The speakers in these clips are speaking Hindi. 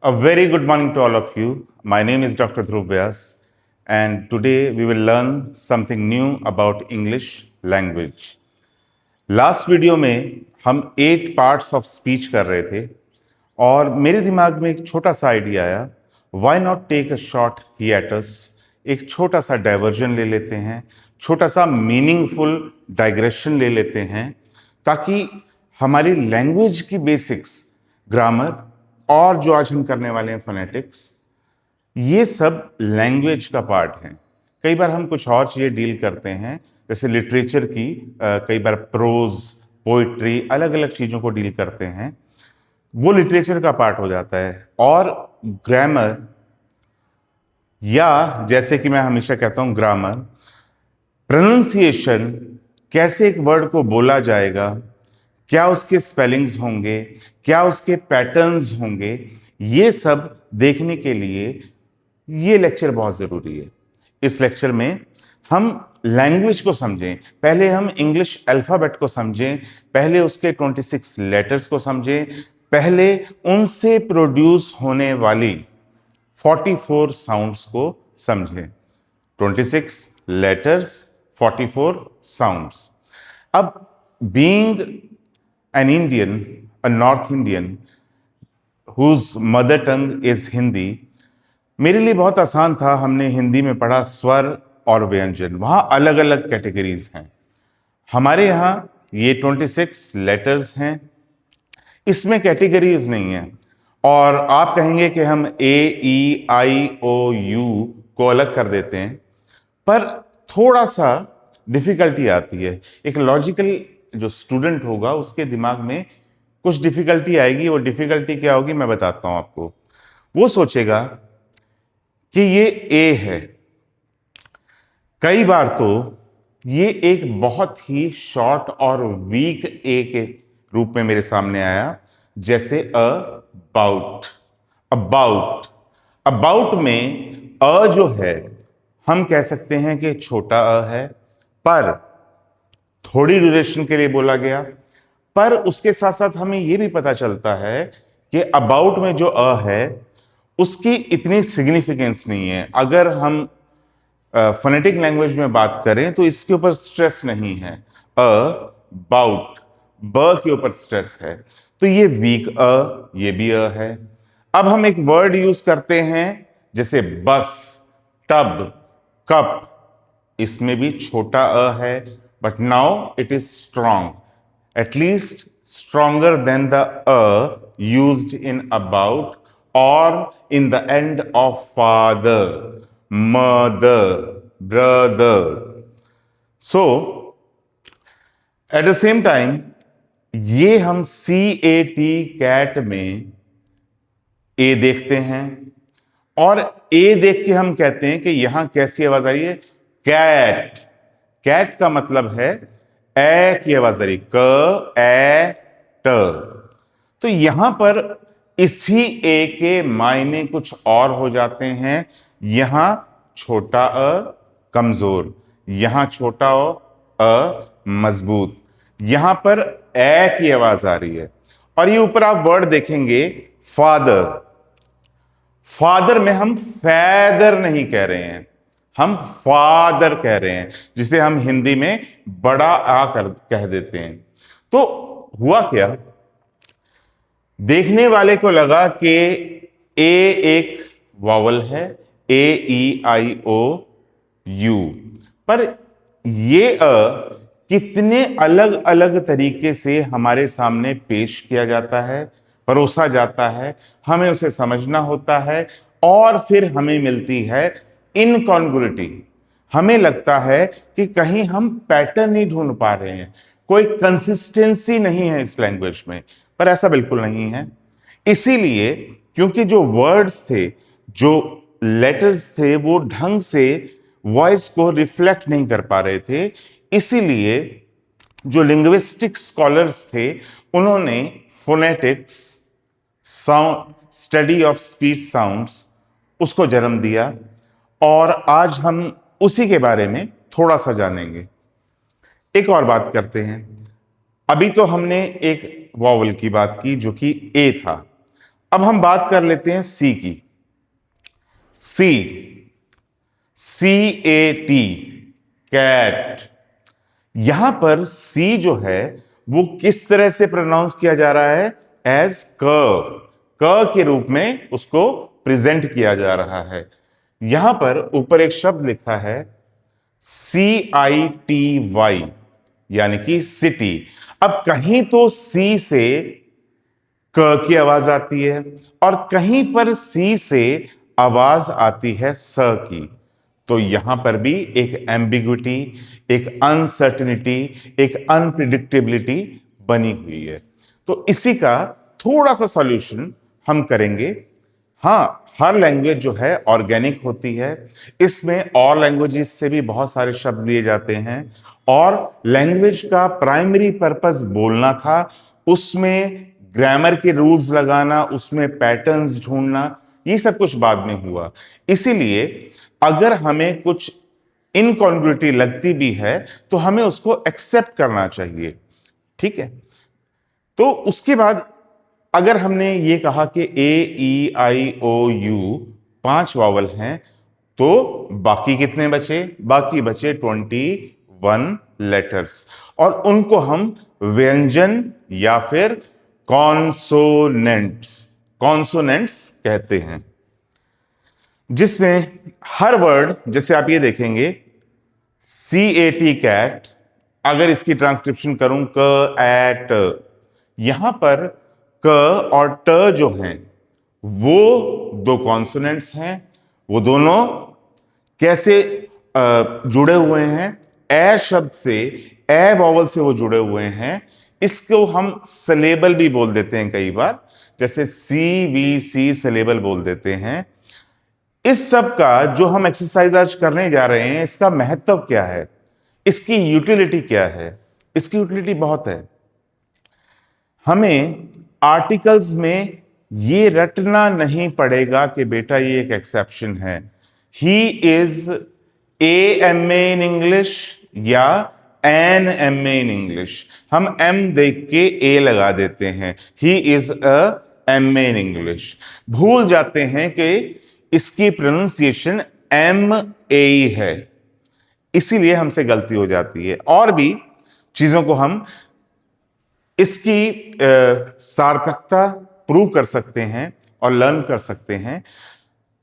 A very good morning to all of you. My name is Dr. Dhruv Vyas, and today we will learn something new about English language. Last video में हम 8 पार्ट्स ऑफ स्पीच कर रहे थे और मेरे दिमाग में एक छोटा सा आइडिया आया, why not take a short hiatus, एक छोटा सा डाइवर्जन ले लेते हैं, छोटा सा मीनिंगफुल डाइग्रेशन ले लेते हैं, ताकि हमारी लैंग्वेज की बेसिक्स, ग्रामर और जो आज हम करने वाले हैं फोनेटिक्स, ये सब लैंग्वेज का पार्ट है। कई बार हम कुछ और चीज़ें डील करते हैं, जैसे लिटरेचर की, कई बार प्रोज, पोइट्री, अलग अलग चीज़ों को डील करते हैं, वो लिटरेचर का पार्ट हो जाता है। और ग्रामर, या जैसे कि मैं हमेशा कहता हूं, ग्रामर, प्रोनाउंसिएशन, कैसे एक वर्ड को बोला जाएगा, क्या उसके स्पेलिंग्स होंगे, क्या उसके पैटर्न्स होंगे, ये सब देखने के लिए ये लेक्चर बहुत ज़रूरी है। इस लेक्चर में हम लैंग्वेज को समझें, पहले हम इंग्लिश अल्फ़ाबेट को समझें, पहले उसके 26 लेटर्स को समझें, पहले उनसे प्रोड्यूस होने वाली 44 साउंड्स को समझें। 26 लेटर्स, 44 साउंड्स। अब being an Indian, a North Indian, whose mother tongue is Hindi, मेरे लिए बहुत आसान था। हमने हिंदी में पढ़ा स्वर और व्यंजन, वहाँ अलग अलग कैटेगरीज हैं। हमारे यहाँ ये 26 लेटर्स हैं, इसमें कैटेगरीज नहीं है। और आप कहेंगे कि हम A, E, I, O, U को अलग कर देते हैं, पर थोड़ा सा डिफिकल्टी आती है। एक लॉजिकल जो स्टूडेंट होगा उसके दिमाग में कुछ डिफिकल्टी आएगी। वो डिफिकल्टी क्या होगी मैं बताता हूं आपको। वो सोचेगा कि ये ए है। कई बार तो ये एक बहुत ही शॉर्ट और वीक ए के रूप में मेरे सामने आया, जैसे अबाउट। अबाउट, अबाउट में अ जो है, हम कह सकते हैं कि छोटा अ है, पर थोड़ी ड्यूरेशन के लिए बोला गया। पर उसके साथ साथ हमें यह भी पता चलता है कि अबाउट में जो अ है उसकी इतनी सिग्निफिकेंस नहीं है। अगर हम फोनेटिक लैंग्वेज में बात करें तो इसके ऊपर स्ट्रेस नहीं है। अबाउट, ब के ऊपर स्ट्रेस है, तो ये वीक अ, ये भी अ है। अब हम एक वर्ड यूज करते हैं जैसे बस, टब, कप, इसमें भी छोटा अ है, but now it is strong, at least stronger than the used in about or in the end of father, mother, brother. So at the same time, ये हम CAT, कैट में ए देखते हैं, और ए देख के हम कहते हैं कि यहां कैसी आवाज आ रही है, कैट। कैट का मतलब है ए की आवाज आ रही, क, ए, ट। तो यहां पर इसी ए के मायने कुछ और हो जाते हैं। यहां छोटा अ कमजोर, यहां छोटा अ मजबूत, यहां पर ए की आवाज आ रही है। और ये ऊपर आप वर्ड देखेंगे फादर। फादर में हम फैदर नहीं कह रहे हैं, हम फादर कह रहे हैं, जिसे हम हिंदी में बड़ा आ कर कह देते हैं। तो हुआ क्या, देखने वाले को लगा कि ए एक वावल है, A, E, I, O, U, पर ये अ कितने अलग अलग तरीके से हमारे सामने पेश किया जाता है, परोसा जाता है, हमें उसे समझना होता है, और फिर हमें मिलती है इनकॉन्ग्रुइटी। हमें लगता है कि कहीं हम पैटर्न ही ढूंढ पा रहे हैं, कोई कंसिस्टेंसी नहीं है इस लैंग्वेज में, पर ऐसा बिल्कुल नहीं है। इसीलिए क्योंकि जो वर्ड्स थे, जो लेटर्स थे, वो ढंग से वॉइस को रिफ्लेक्ट नहीं कर पा रहे थे, इसीलिए जो लिंग्विस्टिक स्कॉलर्स थे उन्होंने phonetics, sound study of speech sounds, उसको जन्म दिया। और आज हम उसी के बारे में थोड़ा सा जानेंगे। एक और बात करते हैं। अभी तो हमने एक वॉवल की बात की जो कि ए था। अब हम बात कर लेते हैं सी की। सी, CAT, कैट। यहां पर सी जो है वो किस तरह से प्रोनाउंस किया जा रहा है? एज क के रूप में उसको प्रेजेंट किया जा रहा है। यहां पर ऊपर एक शब्द लिखा है CITY, यानी कि सिटी। अब कहीं तो सी से क की आवाज आती है और कहीं पर सी से आवाज आती है स की। तो यहां पर भी एक एम्बिग्विटी, एक अनसर्टिनिटी, एक अनप्रिडिक्टेबिलिटी बनी हुई है। तो इसी का थोड़ा सा सॉल्यूशन हम करेंगे। हाँ, हर लैंग्वेज जो है ऑर्गेनिक होती है, इसमें और लैंग्वेजेस से भी बहुत सारे शब्द लिए जाते हैं, और लैंग्वेज का प्राइमरी पर्पस बोलना था, उसमें ग्रामर के रूल्स लगाना, उसमें पैटर्न्स ढूंढना, ये सब कुछ बाद में हुआ। इसीलिए अगर हमें कुछ इनकॉन्ग्रुइटी लगती भी है तो हमें उसको एक्सेप्ट करना चाहिए, ठीक है। तो उसके बाद अगर हमने ये कहा कि A E I O U 5 vowel हैं, तो बाकी कितने बचे? बाकी बचे 21 लेटर्स, और उनको हम व्यंजन या फिर कॉन्सोनेंट्स कहते हैं, जिसमें हर वर्ड, जैसे आप ये देखेंगे CAT, कैट, अगर इसकी ट्रांसक्रिप्शन करूं क एट, यहां पर क और ट जो हैं वो दो कॉन्सोनेंट्स हैं। वो दोनों कैसे जुड़े हुए हैं? ए शब्द से, ए वॉवल से वो जुड़े हुए हैं। इसको हम सलेबल भी बोल देते हैं कई बार, जैसे CVC सलेबल बोल देते हैं। इस सब का जो हम एक्सरसाइज आज करने जा रहे हैं, इसका महत्व क्या है, इसकी यूटिलिटी क्या है? इसकी यूटिलिटी बहुत है। हमें आर्टिकल्स में ये रटना नहीं पड़ेगा कि बेटा ये एक एक्सेप्शन है, he is AMA in English या एन MA इन इंग्लिश। हम M देख के A लगा देते हैं, he is MA in English. भूल जाते हैं कि इसकी प्रोनाउंसिएशन MA है, इसीलिए हमसे गलती हो जाती है। और भी चीजों को हम इसकी सार्थकता प्रूव कर सकते हैं और लर्न कर सकते हैं।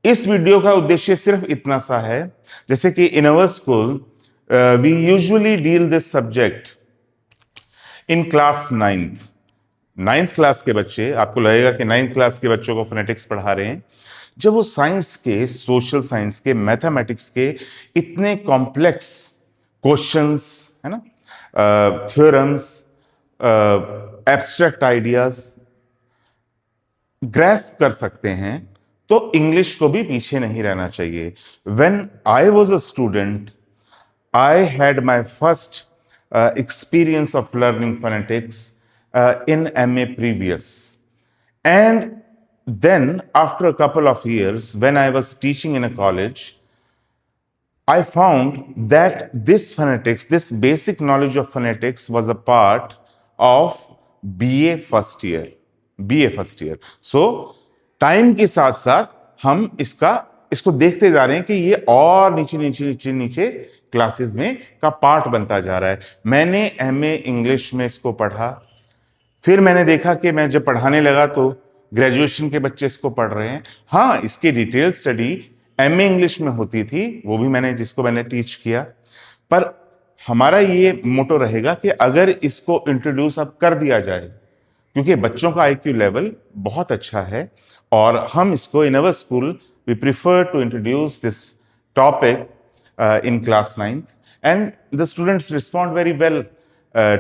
इस वीडियो का उद्देश्य सिर्फ इतना सा है, जैसे कि in our school we usually deal this subject in class 9th class के बच्चे, आपको लगेगा कि 9th क्लास के बच्चों को फोनेटिक्स पढ़ा रहे हैं, जब वो साइंस के, सोशल साइंस के, मैथमेटिक्स के इतने कॉम्प्लेक्स क्वेश्चंस, है ना, थ्योरम्स, एब्स्ट्रैक्ट आइडियाज ग्रैस्प कर सकते हैं, तो इंग्लिश को भी पीछे नहीं रहना चाहिए। When I was a student, I had my first experience of learning phonetics in MA previous, and then after a couple of years when I was teaching in a college, I found that this phonetics, this basic knowledge of phonetics was a part of BA first year, so time के साथ साथ हम इसको देखते जा रहे हैं कि ये और नीचे क्लासेस में का पार्ट बनता जा रहा है। मैंने MA इंग्लिश में इसको पढ़ा, फिर मैंने देखा कि मैं जब पढ़ाने लगा तो ग्रेजुएशन के बच्चे इसको पढ़ रहे हैं। हाँ, इसकी डिटेल स्टडी MA इंग्लिश में होती थी, वो भी जिसको मैंने टीच किया, पर हमारा ये मोटो रहेगा कि अगर इसको इंट्रोड्यूस अब कर दिया जाए, क्योंकि बच्चों का IQ लेवल बहुत अच्छा है, और हम इसको in our school we prefer to introduce this topic in class 9th, and the students respond very well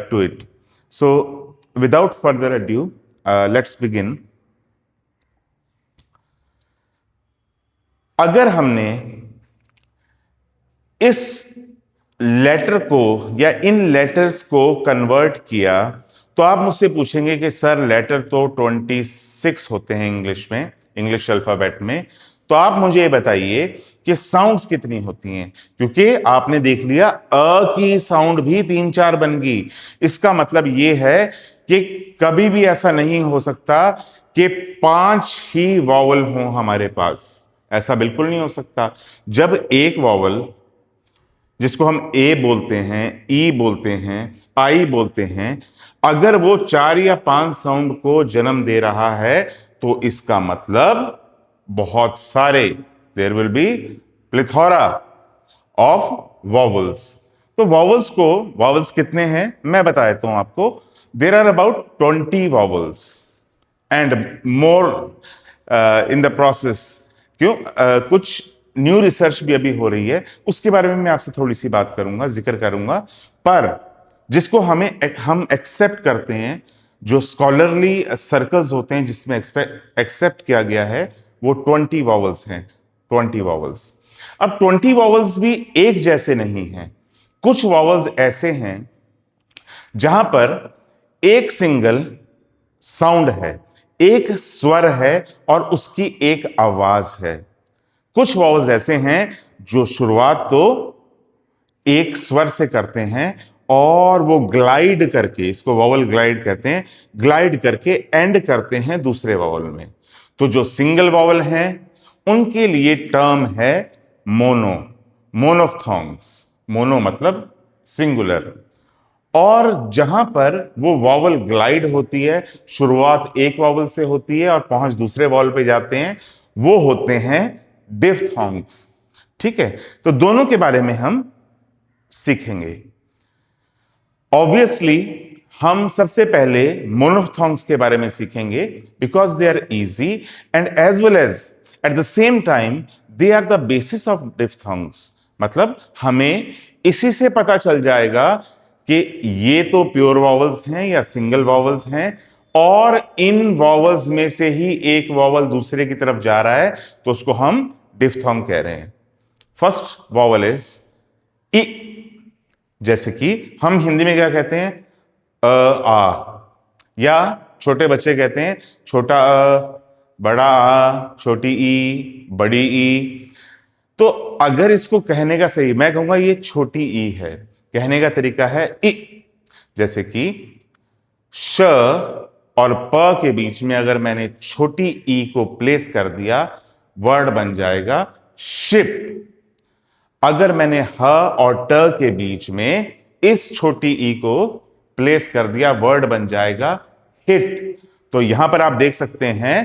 to it. So without further ado, let's begin. अगर हमने इस लेटर को या इन लेटर्स को कन्वर्ट किया, तो आप मुझसे पूछेंगे कि सर लेटर तो 26 होते हैं इंग्लिश में, इंग्लिश अल्फाबेट में, तो आप मुझे बताइए कि साउंड्स कितनी होती हैं, क्योंकि आपने देख लिया अ की साउंड भी 3-4 बन गई। इसका मतलब यह है कि कभी भी ऐसा नहीं हो सकता कि 5 ही वॉवल हों हमारे पास। ऐसा बिल्कुल नहीं हो सकता। जब एक वॉवल, जिसको हम ए बोलते हैं, ई बोलते हैं, आई बोलते हैं, अगर वो 4 या 5 साउंड को जन्म दे रहा है तो इसका मतलब बहुत सारे, there will be plethora of vowels. तो वॉवल्स कितने हैं मैं बता देता हूं आपको। There are about 20 vowels and more in the process. क्यों? कुछ न्यू रिसर्च भी अभी हो रही है, उसके बारे में मैं आपसे थोड़ी सी बात करूंगा, जिक्र करूंगा। पर जिसको हम एक्सेप्ट करते हैं, जो स्कॉलरली सर्कल्स होते हैं जिसमें एक्सेप्ट किया गया है, वो 20 वॉवल्स हैं। 20 वॉवल्स। अब 20 वॉवल्स भी एक जैसे नहीं हैं। कुछ वॉवल्स ऐसे हैं जहां पर एक सिंगल साउंड है, एक स्वर है और उसकी एक आवाज है। कुछ वॉवल्स ऐसे हैं जो शुरुआत तो एक स्वर से करते हैं और वो ग्लाइड करके, इसको वॉवल ग्लाइड कहते हैं, ग्लाइड करके एंड करते हैं दूसरे वॉवल में। तो जो सिंगल वॉवल हैं उनके लिए टर्म है मोनो, मोनोफ्थोंग्स। मोनो मतलब सिंगुलर। और जहां पर वो वॉवल ग्लाइड होती है, शुरुआत एक वॉवल से होती है और पहुंच दूसरे वॉवल पे जाते हैं, वो होते हैं डिफ्थोंग्स। ठीक है, तो दोनों के बारे में हम सीखेंगे। ऑब्वियसली हम सबसे पहले मोनोफ्थोंग्स के बारे में सीखेंगे because they are easy and as well as at the same time they are the basis of diphthongs. मतलब हमें इसी से पता चल जाएगा कि ये तो प्योर वॉवल्स हैं या सिंगल वॉवल्स हैं, और इन वॉवल्स में से ही एक वॉवल दूसरे की तरफ जा रहा है तो उसको हम डिफ्थोंग कह रहे हैं। फर्स्ट वॉवल इज ई। जैसे कि हम हिंदी में क्या कहते हैं? आ, या छोटे बच्चे कहते हैं छोटा बड़ा छोटी ई, बड़ी ई। तो अगर इसको कहने का सही, मैं कहूंगा ये छोटी ई है, कहने का तरीका है इ। जैसे कि श और प के बीच में अगर मैंने छोटी ई को प्लेस कर दिया, वर्ड बन जाएगा शिप। अगर मैंने ह और ट के बीच में इस छोटी ई को प्लेस कर दिया, वर्ड बन जाएगा हिट। तो यहां पर आप देख सकते हैं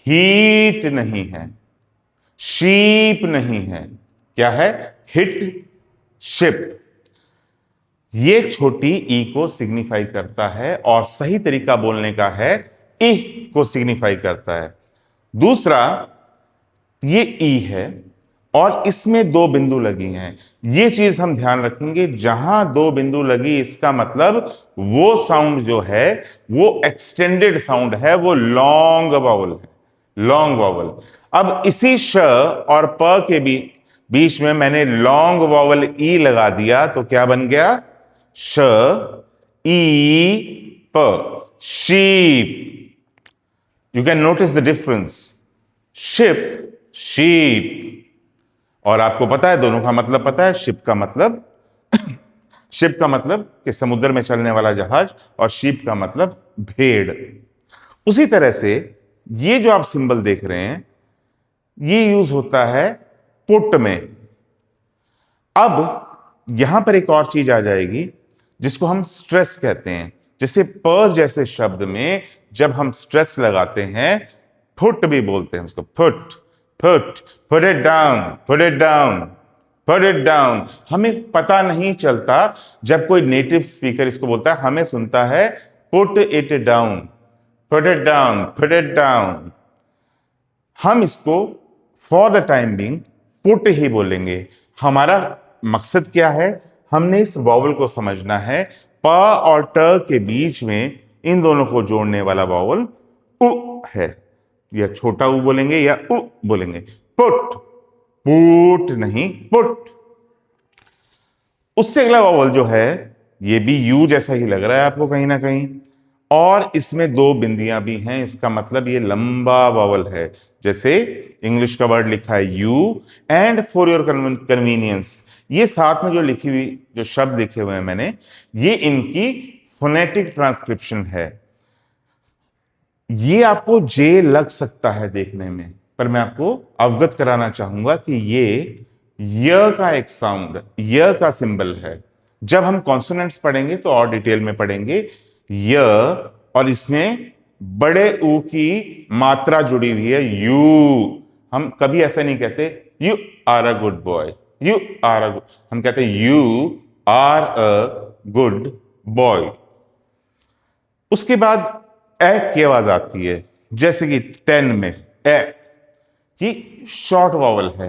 हीट नहीं है, शीप नहीं है, क्या है? Hit, ship. ये छोटी ई को सिग्निफाई करता है और सही तरीका बोलने का है इह को सिग्निफाई करता है। दूसरा, ये ई है और इसमें 2 बिंदु लगी हैं। ये चीज हम ध्यान रखेंगे, जहां 2 बिंदु लगी इसका मतलब वो साउंड जो है वो एक्सटेंडेड साउंड है, वो लॉन्ग वॉवल है, लॉन्ग वॉवल। अब इसी श और प के बीच में मैंने लॉन्ग वॉवल ई लगा दिया तो क्या बन गया? श ई प, sheep. You can notice the difference, ship, sheep. और आपको पता है दोनों का मतलब पता है? शिप का मतलब शिप का मतलब कि समुद्र में चलने वाला जहाज, और शीप का मतलब भेड़। उसी तरह से ये जो आप सिंबल देख रहे हैं ये यूज होता है पुट में। अब यहां पर एक और चीज आ जाएगी जिसको हम स्ट्रेस कहते हैं। जैसे पर्स जैसे शब्द में जब हम स्ट्रेस लगाते हैं, फुट भी बोलते हैं उसको, foot, foot, put it down, put it down, put it down. हमें पता नहीं चलता, जब कोई नेटिव स्पीकर इसको बोलता है हमें सुनता है put it down, put it down, put it down. हम इसको for the time being put ही बोलेंगे। हमारा मकसद क्या है? हमने इस वॉवल को समझना है। प और ट के बीच में इन दोनों को जोड़ने वाला वॉवल उ है, या छोटा उ बोलेंगे या उ बोलेंगे। पुट, पुट नहीं, पुट। उससे अगला वॉवल जो है ये भी यू जैसा ही लग रहा है आपको कहीं ना कहीं, और इसमें 2 बिंदियां भी हैं, इसका मतलब ये लंबा वॉवल है। जैसे इंग्लिश का वर्ड लिखा है you, and for your convenience, ये साथ में जो लिखी हुई जो शब्द लिखे हुए हैं मैंने, ये इनकी फोनेटिक ट्रांसक्रिप्शन है। ये आपको जे लग सकता है देखने में, पर मैं आपको अवगत कराना चाहूंगा कि ये य का एक साउंड, य का सिंबल है। जब हम कॉन्सोनेंट्स पढ़ेंगे तो और डिटेल में पढ़ेंगे। य, और इसमें बड़े ऊ की मात्रा जुड़ी हुई है, यू। हम कभी ऐसा नहीं कहते you are a good boy, you are a, हम कहते you are a good boy. उसके बाद ए की आवाज आती है, जैसे कि 10 में ए की शॉर्ट वॉवल है,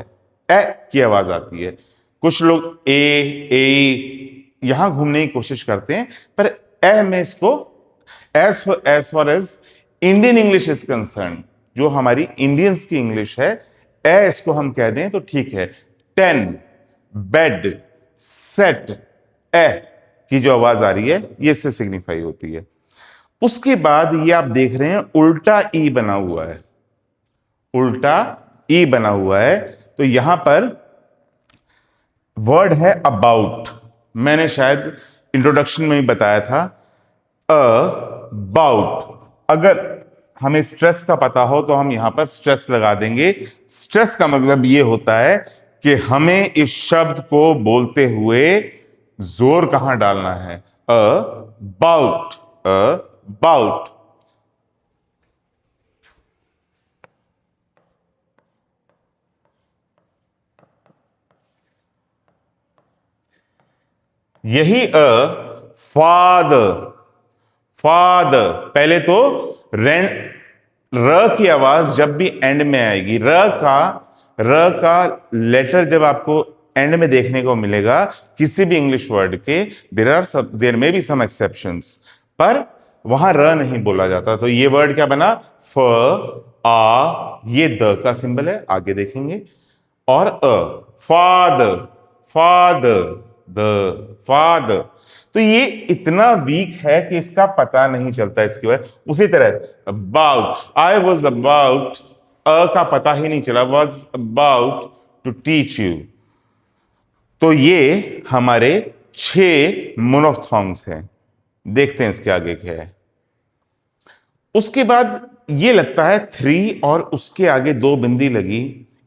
ए की आवाज आती है। कुछ लोग ए यहां घूमने की कोशिश करते हैं, पर ए में इसको as far as Indian English is concern, जो हमारी इंडियंस की इंग्लिश है, ए इसको हम कह दें तो ठीक है। 10, बेड, सेट, ए की जो आवाज आ रही है ये इससे सिग्निफाई होती है। उसके बाद ये आप देख रहे हैं उल्टा ई बना हुआ है, उल्टा ई बना हुआ है। तो यहां पर वर्ड है अबाउट, मैंने शायद इंट्रोडक्शन में ही बताया था, अबाउट। अगर हमें स्ट्रेस का पता हो तो हम यहां पर स्ट्रेस लगा देंगे। स्ट्रेस का मतलब ये होता है कि हमें इस शब्द को बोलते हुए जोर कहां डालना है, अबाउट, अबाउट। यही फादर, फादर। पहले तो रेन, र की आवाज जब भी एंड में आएगी, र का लेटर जब आपको एंड में देखने को मिलेगा किसी भी इंग्लिश वर्ड के, देर में बी सम एक्सेप्शंस, पर वहां र नहीं बोला जाता। तो ये वर्ड क्या बना, फ आ, ये द का सिंबल है, आगे देखेंगे, और फादर, फादर, द फादर। तो ये इतना वीक है कि इसका पता नहीं चलता इसके बाद। उसी तरह about, I was about, a का पता ही नहीं चला, was about to teach you. तो ये हमारे 6 मोनोफ्थोंग्स हैं। देखते हैं इसके आगे क्या है। उसके बाद ये लगता है 3 और उसके आगे 2 बिंदी लगी।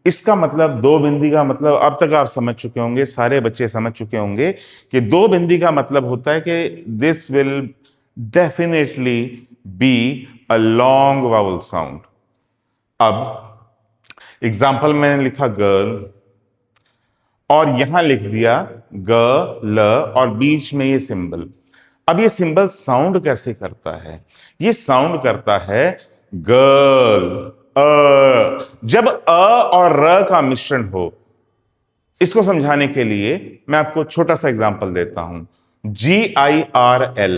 इसका मतलब 2 बिंदी का मतलब अब तक आप समझ चुके होंगे, सारे बच्चे समझ चुके होंगे कि 2 बिंदी का मतलब होता है कि this will definitely be a long vowel sound. अब एग्जाम्पल मैंने लिखा गर्ल, और यहां लिख दिया ग ल, और बीच में ये सिंबल। अब ये सिंबल साउंड कैसे करता है, ये साउंड करता है गर्ल, जब अ और र का मिश्रण हो। इसको समझाने के लिए मैं आपको छोटा सा एग्जांपल देता हूं। GIRL,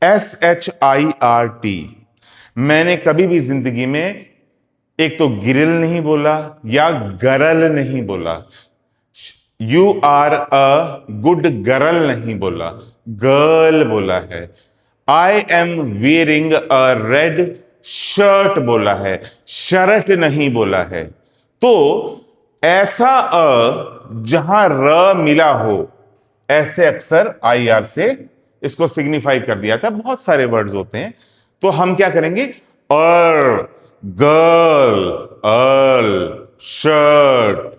SHIRT। मैंने कभी भी जिंदगी में एक तो गिरिल नहीं बोला या गरल नहीं बोला, you are a good girl नहीं बोला, गर्ल बोला है। I am wearing a red shirt बोला है, शर्ट नहीं बोला है। तो ऐसा जहां र मिला हो, ऐसे अक्सर आई आर से इसको सिग्निफाई कर दिया था। बहुत सारे वर्ड्स होते हैं, तो हम क्या करेंगे, गर्ल, अर्ल, शर्ट,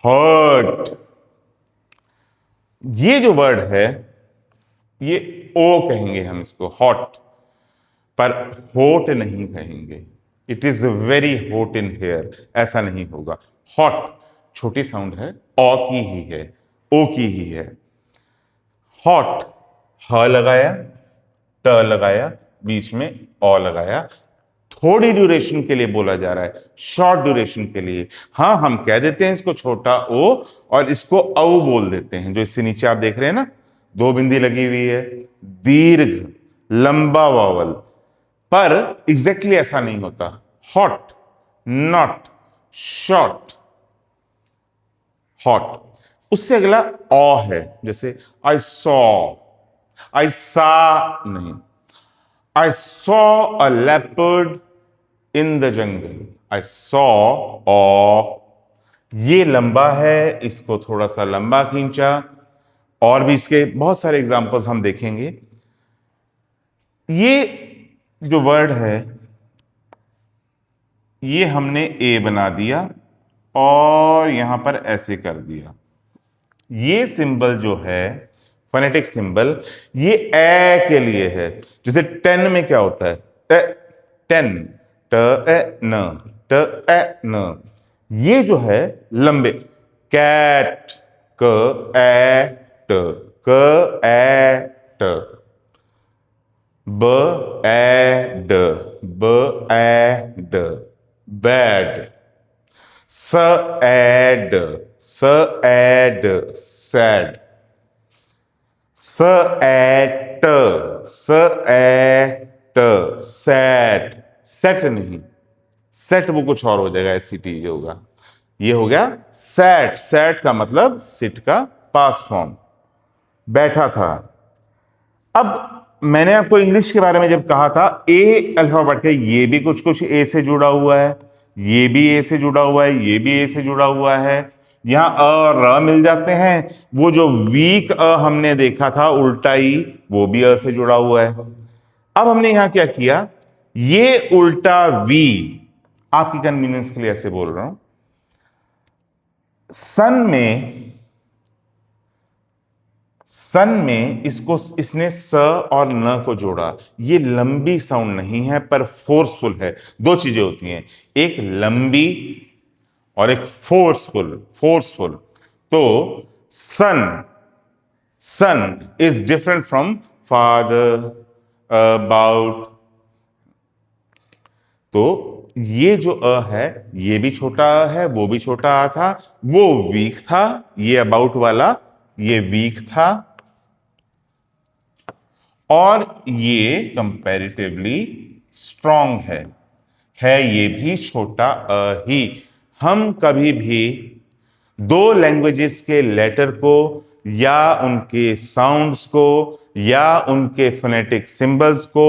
हर्ट। ये जो वर्ड है ये ओ कहेंगे हम इसको, हॉट, पर होट नहीं कहेंगे। इट इज वेरी होट इन हेयर, ऐसा नहीं होगा। हॉट छोटी साउंड है, ओ की ही है, ओ की ही है। हॉट, ह लगाया, ट लगाया, बीच में ओ लगाया, थोड़ी ड्यूरेशन के लिए बोला जा रहा है, शॉर्ट ड्यूरेशन के लिए। हाँ, हम कह देते हैं इसको छोटा ओ और इसको औ बोल देते हैं। जो इससे नीचे आप देख रहे हैं ना, 2 बिंदी लगी हुई है, दीर्घ लंबा वावल, पर एग्जैक्टली ऐसा नहीं होता। Hot, not, short, hot. उससे अगला ऑ है, जैसे आई सॉ, आई सा नहीं, I saw a leopard in the jungle, I saw ऑ। ये लंबा है, इसको थोड़ा सा लंबा खींचा, और भी इसके बहुत सारे एग्जांपल्स हम देखेंगे। ये जो वर्ड है ये हमने ए बना दिया और यहां पर ऐसे कर दिया। ये सिंबल जो है फोनेटिक सिंबल, ये ए के लिए है। जैसे 10 में क्या होता है, ए, 10, ट ए न, ट ए न। ये जो है लंबे, कैट, क ए ट, क ए ट, ब ए ड, ब ए ड, बैड, स एड, स एड, सैड, स एट, स एट, सैट, सेट नहीं, सेट वो कुछ और हो जाएगा, एस सी टी होगा। ये हो गया सैट। सैट का मतलब सिट का पास्ट फॉर्म, बैठा था। अब मैंने आपको इंग्लिश के बारे में जब कहा था, ए अल्फाबेट के, ये भी कुछ कुछ ए से जुड़ा हुआ है, ये भी ए से जुड़ा हुआ है, ये भी ए से जुड़ा हुआ है। यहां अ और र मिल जाते हैं। वो जो वीक अ हमने देखा था उल्टा ई, वो भी अ से जुड़ा हुआ है। अब हमने यहां क्या किया, ये उल्टा वी, आपकी कन्वीनियंस के लिए ऐसे बोल रहा हूं, सन में इसको, इसने स और न को जोड़ा। ये लंबी साउंड नहीं है पर फोर्सफुल है। दो चीजें होती हैं, एक लंबी और एक फोर्सफुल। फोर्सफुल तो son, son is different from father, about. तो ये जो अ है ये भी छोटा अ है, वो भी छोटा आ था, वो वीक था। ये अबाउट वाला ये वीक था और ये कंपैरेटिवली स्ट्रॉन्ग है ये भी छोटा अ ही। हम कभी भी दो लैंग्वेजेस के लेटर को या उनके साउंड्स को या उनके फोनेटिक सिंबल्स को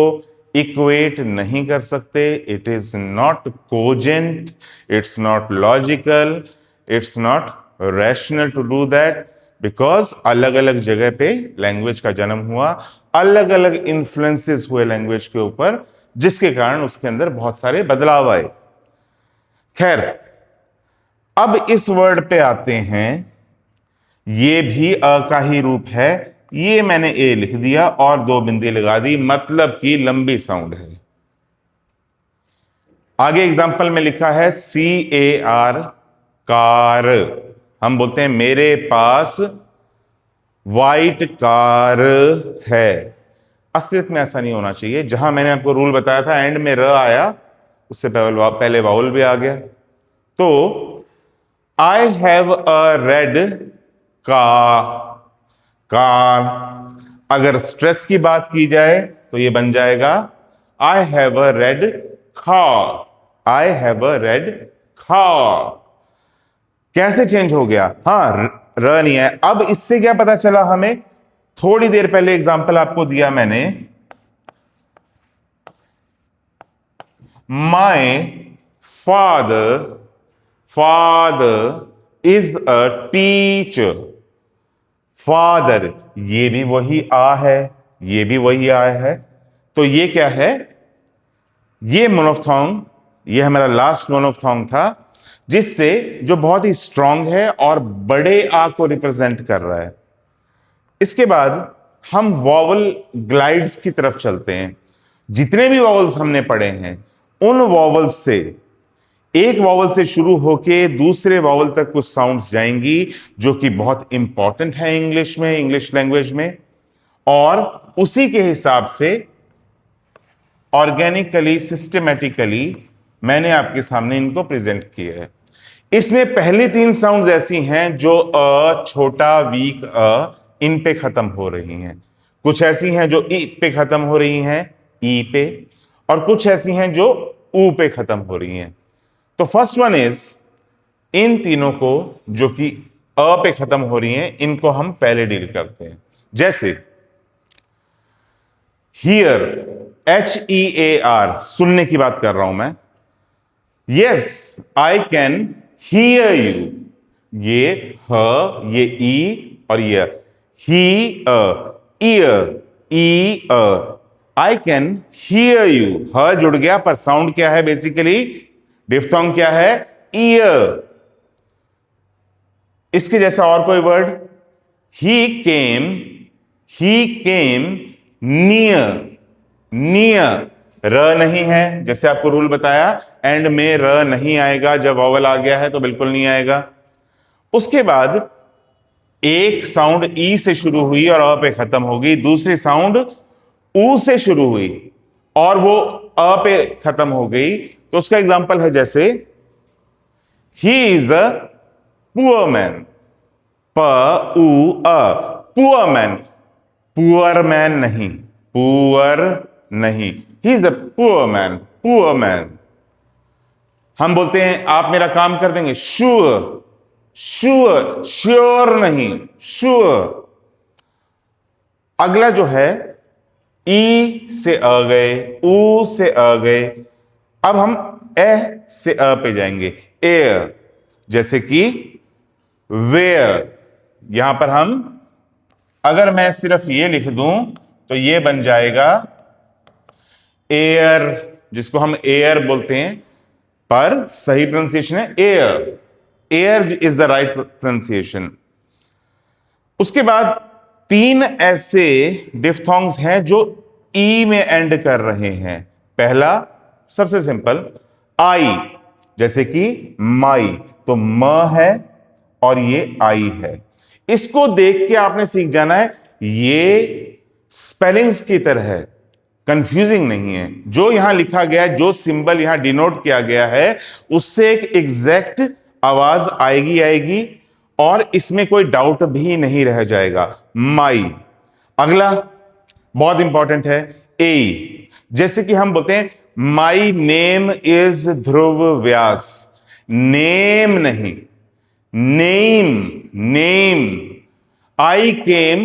इक्वेट नहीं कर सकते। It is not cogent, it's not logical, it's not rational to do that, because अलग अलग जगह पे लैंग्वेज का जन्म हुआ, अलग अलग इन्फ्लुएंसेस हुए लैंग्वेज के ऊपर, जिसके कारण उसके अंदर बहुत सारे बदलाव आए। खैर, अब इस वर्ड पे आते हैं। ये भी अ का ही रूप है। ये मैंने ए लिख दिया और दो बिंदी लगा दी, मतलब कि लंबी साउंड है। आगे एग्जाम्पल में लिखा है CAR, कार। हम बोलते हैं मेरे पास वाइट कार है। असलियत में ऐसा नहीं होना चाहिए। जहां मैंने आपको रूल बताया था एंड में र आया, उससे पहले वाउल भी आ गया। तो I have a red car. अगर स्ट्रेस की बात की जाए तो ये बन जाएगा I have a red car, I have a red car. कैसे चेंज हो गया? हाँ, र नहीं है। अब इससे क्या पता चला हमें? थोड़ी देर पहले एग्जांपल आपको दिया मैंने, my father is a teacher. Father, ये भी वही आ है, ये भी वही आ है। तो ये क्या है? ये मोनोफ्थोंग, ये हमारा लास्ट मोनोफ्थोंग था, जिससे जो बहुत ही स्ट्रांग है और बड़े आ को रिप्रेजेंट कर रहा है। इसके बाद हम वॉवल ग्लाइड्स की तरफ चलते हैं। जितने भी वॉवल्स हमने पढ़े हैं, उन वॉवल्स से, एक वॉवल से शुरू होके दूसरे वॉवल तक कुछ साउंड्स जाएंगी जो कि बहुत इंपॉर्टेंट है इंग्लिश में, इंग्लिश लैंग्वेज में, और उसी के हिसाब से ऑर्गेनिकली, सिस्टमेटिकली मैंने आपके सामने इनको प्रेजेंट किया है। इसमें पहली तीन साउंड्स ऐसी हैं जो अ, छोटा, वीक अ, इन पे खत्म हो रही हैं। कुछ ऐसी हैं जो ई पे खत्म हो रही हैं, ई पे, और कुछ ऐसी हैं जो ऊ पे खत्म हो रही हैं। तो फर्स्ट वन इज, इन तीनों को जो कि अ पे खत्म हो रही हैं, इनको हम पहले डील करते हैं। जैसे हियर, HEAR, सुनने की बात कर रहा हूं मैं। Yes, I can hear you, ये ह, ये ई और ये ही, ईयर, ई, आई कैन हियर यू, ह जुड़ गया पर साउंड क्या है बेसिकली, डिफ्थोंग क्या है, ईयर। इसके जैसा और कोई वर्ड, ही केम नियर, नियर, र नहीं है, जैसे आपको रूल बताया, एंड में र नहीं आएगा, जब वॉवल आ गया है तो बिल्कुल नहीं आएगा। उसके बाद एक साउंड ई से शुरू हुई और अ पे खत्म हो गई, दूसरी साउंड ऊ से शुरू हुई और वो अ पे खत्म हो गई, तो उसका एग्जांपल है जैसे he is a poor man, प उ अ, पुअर मैन, पुअर मैन नहीं, पुअर नहीं, he is a poor man, poor man. हम बोलते हैं आप मेरा काम कर देंगे, श्योर, श्योर, श्योर नहीं, श्योर। अगला जो है ई से अ गए, ऊ से अ गए, अब हम ए से अ पे जाएंगे, एयर, जैसे कि वेयर। यहां पर हम, अगर मैं सिर्फ ये लिख दूं तो ये बन जाएगा एयर, जिसको हम एयर बोलते हैं, पर सही प्रोनाउंसिएशन है air, air is the right pronunciation. उसके बाद तीन ऐसे डिफ्थोंग्स हैं जो ई में एंड कर रहे हैं। पहला सबसे सिंपल, आई, जैसे कि माई, तो म है और ये आई है। इसको देख के आपने सीख जाना है, ये स्पेलिंग्स की तरह है, कंफ्यूजिंग नहीं है। जो यहां लिखा गया है, जो सिंबल यहां डिनोट किया गया है, उससे एक एग्जैक्ट आवाज आएगी आएगी और इसमें कोई डाउट भी नहीं रह जाएगा, माई। अगला बहुत इंपॉर्टेंट है, ए, जैसे कि हम बोलते हैं my name is Dhruv Vyas, name नहीं, name, name. I came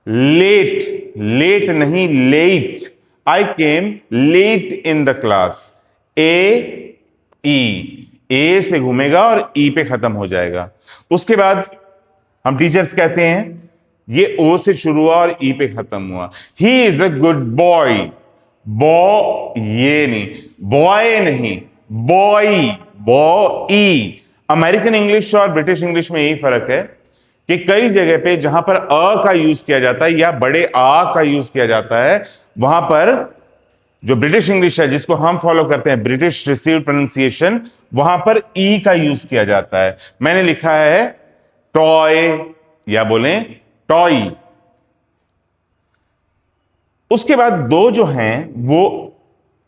late, late नहीं, late, I came late in the class, A E, A से घूमेगा और ई पे खत्म हो जाएगा। उसके बाद हम टीचर्स कहते हैं ये ओ से शुरू हुआ और ई पे खत्म हुआ, he is a good boy, बॉ ये नहीं, बॉय नहीं, बॉय, बॉय। अमेरिकन इंग्लिश और ब्रिटिश इंग्लिश में यही फर्क है कि कई जगह पे जहां पर अ का यूज किया जाता है या बड़े आ का यूज किया जाता है, वहां पर जो ब्रिटिश इंग्लिश है जिसको हम फॉलो करते हैं, ब्रिटिश रिसीव प्रोनाउंसिएशन, वहां पर ई का यूज किया जाता है। मैंने लिखा है टॉय या बोलें टॉय। उसके बाद दो जो हैं वो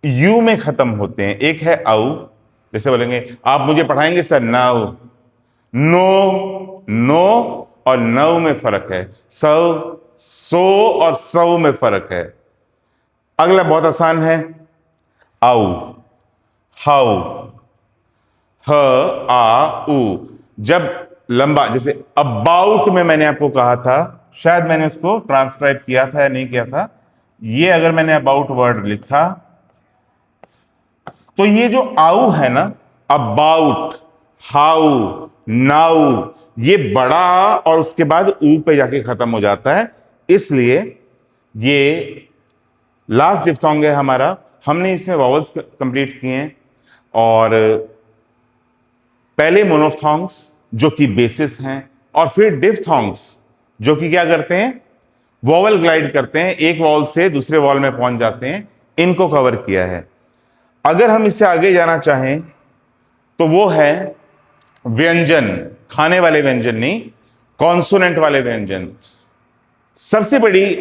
यू में खत्म होते हैं, एक है आउ, जैसे बोलेंगे आप मुझे पढ़ाएंगे सर, नाउ, नो, नो और नव में फर्क है, सव, सो और सव में फर्क है। अगला बहुत आसान है, आउ, हाउ, ह आ उ। जब लंबा, जैसे अबाउट में मैंने आपको कहा था, शायद मैंने उसको ट्रांसक्राइब किया था या नहीं किया था, ये अगर मैंने अबाउट वर्ड लिखा तो ये जो आउ है ना, अबाउट, हाउ, नाउ, ये बड़ा और उसके बाद ऊ पे जाके खत्म हो जाता है, इसलिए ये लास्ट डिफ्थोंग है हमारा। हमने इसमें वॉवल्स कंप्लीट किए हैं और पहले मोनोफ्थोंग्स जो कि बेसिस हैं और फिर डिफ्थोंग्स जो कि क्या करते हैं, वॉवल ग्लाइड करते हैं, एक वॉवल से दूसरे वॉवल में पहुंच जाते हैं, इनको कवर किया है। अगर हम इससे आगे जाना चाहें तो वो है व्यंजन, खाने वाले व्यंजन नहीं, कॉन्सोनेंट वाले व्यंजन। सबसे बड़ी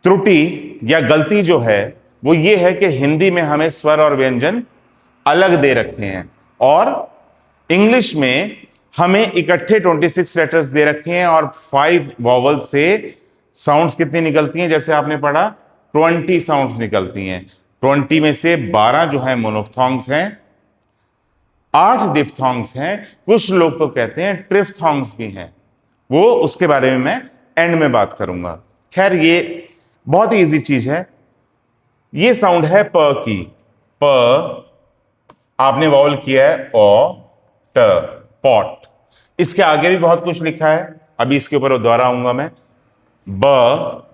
त्रुटि या गलती जो है वो ये है कि हिंदी में हमें स्वर और व्यंजन अलग दे रखे हैं और इंग्लिश में हमें इकट्ठे 26 लेटर्स दे रखे हैं और 5 वॉवल से साउंड्स कितनी निकलती हैं, जैसे आपने पढ़ा 20 साउंड्स निकलती हैं। 20 में से 12 जो है मोनोफ्थोंग्स हैं, 8 डिफ्थोंग्स हैं, कुछ लोग तो कहते हैं ट्रिफ्थोंग्स भी हैं, वो उसके बारे में मैं एंड में बात करूंगा। खैर ये बहुत ही इजी चीज है। ये साउंड है प की, प आपने वॉवल किया है ओ, ट, पॉट। इसके आगे भी बहुत कुछ लिखा है, अभी इसके ऊपर दोबारा आऊंगा मैं। ब,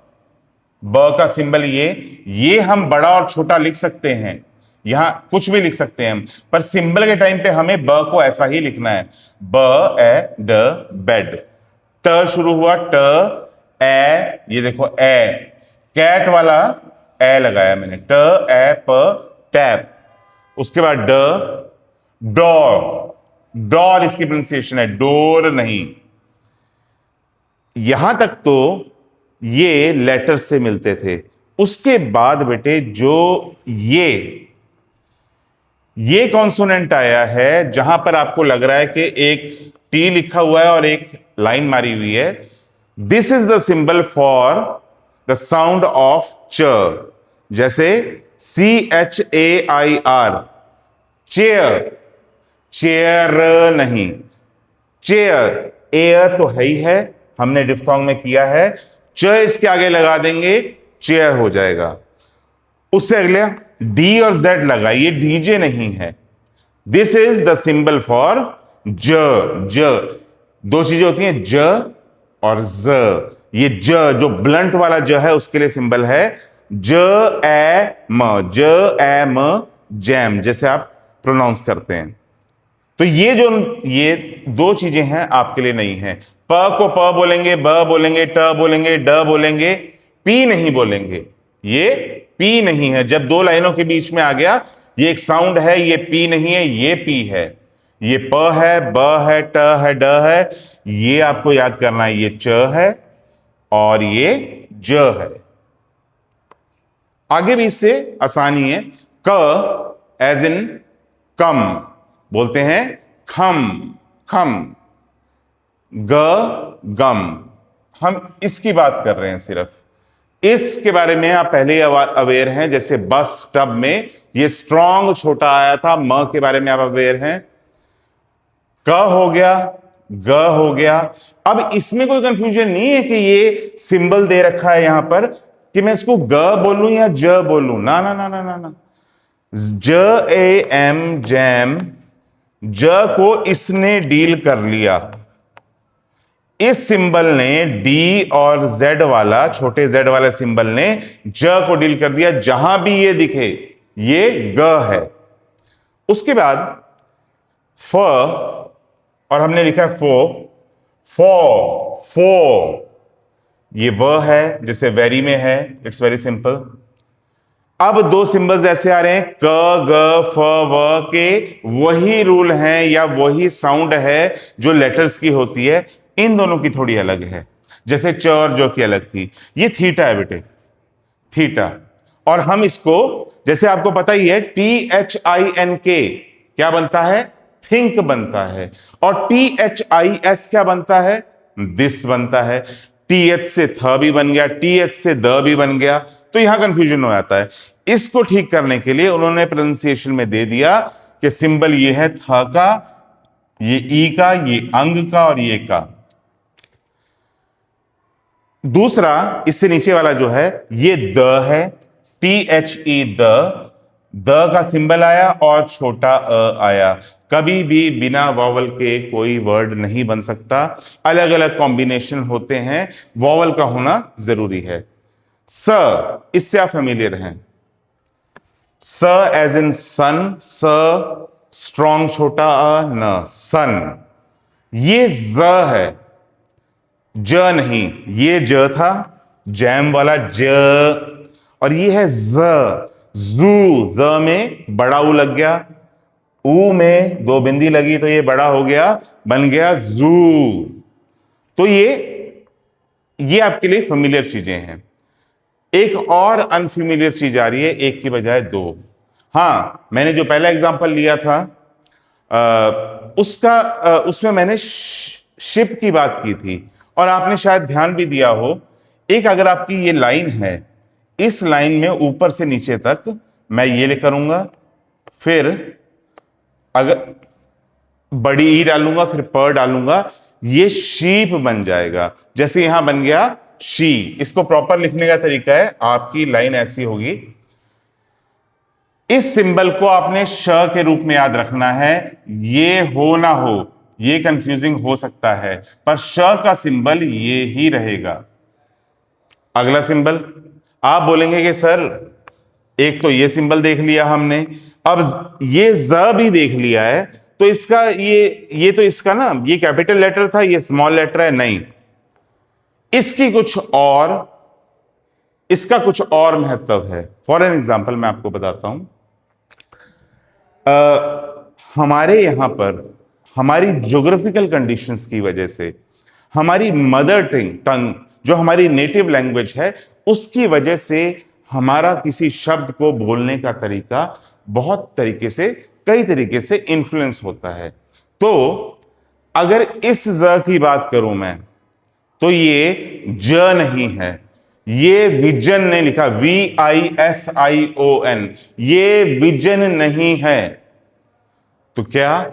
ब का सिंबल ये हम बड़ा और छोटा लिख सकते हैं, यहां कुछ भी लिख सकते हैं हम, पर सिंबल के टाइम पे हमें ब को ऐसा ही लिखना है, ब ए ड बेड। ट शुरू हुआ, ट ए, ये देखो ए, कैट वाला ए लगाया मैंने, ट ए प टैप। उसके बाद ड, डोर, डोर इसकी प्रोनाउंसिएशन है, डोर नहीं। यहां तक तो ये लेटर से मिलते थे। उसके बाद बेटे जो ये कॉन्सोनेंट आया है, जहां पर आपको लग रहा है कि एक टी लिखा हुआ है और एक लाइन मारी हुई है, this is the symbol for the sound of च। जैसे CHAIR, चेयर, चेयर नहीं, चेयर, एयर तो है ही है, हमने डिफ्थोंग में किया है, च इसके आगे लगा देंगे, चेयर हो जाएगा। उससे अगले डी और जेड लगाइए, डीजे नहीं है। This is the symbol for ज। ज दो चीजें होती हैं, ज और ज। ये ज जो ब्लंट वाला ज है उसके लिए सिंबल है ज ए म, ज ए म, जैम, जैसे आप प्रोनाउंस करते हैं। तो ये दो चीजें हैं आपके लिए नहीं है। प को प बोलेंगे, ब बोलेंगे, ट बोलेंगे, ड बोलेंगे, पी नहीं बोलेंगे। ये पी नहीं है, जब दो लाइनों के बीच में आ गया, ये एक साउंड है, ये पी नहीं है, ये पी है। ये प है, ब है, ट है, ड है, ये आपको याद करना है, ये च है और ये ज है। आगे भी इससे आसानी है। क एज इन कम, बोलते हैं खम, खम। ग गम, हम इसकी बात कर रहे हैं सिर्फ, इसके बारे में आप पहले ही अवेयर हैं। जैसे बस टब में ये स्ट्रॉन्ग छोटा आया था, म के बारे में आप अवेयर हैं। क हो गया, ग हो गया। अब इसमें कोई कंफ्यूजन नहीं है कि ये सिंबल दे रखा है यहां पर कि मैं इसको ग बोलूं या ज बोलूं, ना ना ना ना ना ना। ज ए एम, जैम, ज को इसने डील कर लिया, इस सिंबल ने डी और जेड वाला, छोटे जेड वाले सिंबल ने ज को डील कर दिया, जहां भी ये दिखे ये ग है। उसके बाद फ, और हमने लिखा है फो, फो, फो, ये व है जैसे वेरी में है, इट्स वेरी सिंपल। अब दो सिंबल्स ऐसे आ रहे हैं, क ग फ व के वही रूल हैं या वही साउंड है जो लेटर्स की होती है, इन दोनों की थोड़ी अलग है। जैसे च और जो की अलग थी, ये थीटा है बेटे, थीटा। और हम इसको, जैसे आपको पता ही है, THINK क्या बनता है, थिंक बनता है। और THIS क्या बनता है, दिस बनता है। TH से थ भी बन गया, TH से द भी बन गया, तो यहां कंफ्यूजन हो जाता है। इसको ठीक करने के लिए उन्होंने प्रोनाउंसिएशन में दे दिया कि सिंबल ये है थ का, ये ई का, ये अंग का और ये का। दूसरा इससे नीचे वाला जो है ये द है, THE द, द का सिंबल आया और छोटा अ आया। कभी भी बिना वॉवल के कोई वर्ड नहीं बन सकता, अलग अलग कॉम्बिनेशन होते हैं, वॉवल का होना जरूरी है। स, इससे आप फेमिलियर हैं, स एज इन सन, स स्ट्रॉन्ग छोटा अ न, सन। ये ज है, ज नहीं, ये ज था, जैम वाला ज, और ये है ज, जू, ज में बड़ा ऊ लग गया, ऊ में दो बिंदी लगी तो ये बड़ा हो गया, बन गया जू। तो ये आपके लिए फेमिलियर चीजें हैं। एक और अनफेमिलियर चीज आ रही है, एक की बजाय दो। हाँ, मैंने जो पहला एग्जांपल लिया था उसमें मैंने शिप की बात की थी, और आपने शायद ध्यान भी दिया हो, एक अगर आपकी ये लाइन है, इस लाइन में ऊपर से नीचे तक मैं ये ले करूंगा, फिर अगर बड़ी ई डालूंगा, फिर प डालूंगा, ये शीप बन जाएगा। जैसे यहां बन गया शी। इसको प्रॉपर लिखने का तरीका है, आपकी लाइन ऐसी होगी, इस सिंबल को आपने श के रूप में याद रखना है, ये हो ना हो, ये कंफ्यूजिंग हो सकता है, पर श का सिंबल ये ही रहेगा। अगला सिंबल, आप बोलेंगे कि सर एक तो ये सिंबल देख लिया हमने, अब ये ज भी देख लिया है, तो इसका ये तो इसका ना, ये कैपिटल लेटर था, ये स्मॉल लेटर है। नहीं, इसकी कुछ और, इसका कुछ और महत्व है। फॉर एन एग्जाम्पल मैं आपको बताता हूं। हमारे यहां पर हमारी ज्योग्राफिकल कंडीशंस की वजह से, हमारी मदर टंग जो हमारी नेटिव लैंग्वेज है, उसकी वजह से हमारा किसी शब्द को बोलने का तरीका बहुत तरीके से, कई तरीके से इन्फ्लुएंस होता है। तो अगर इस ज की बात करूं मैं, तो ये ज नहीं है, ये विजन ने लिखा, VISION, ये विजन नहीं है। तो क्या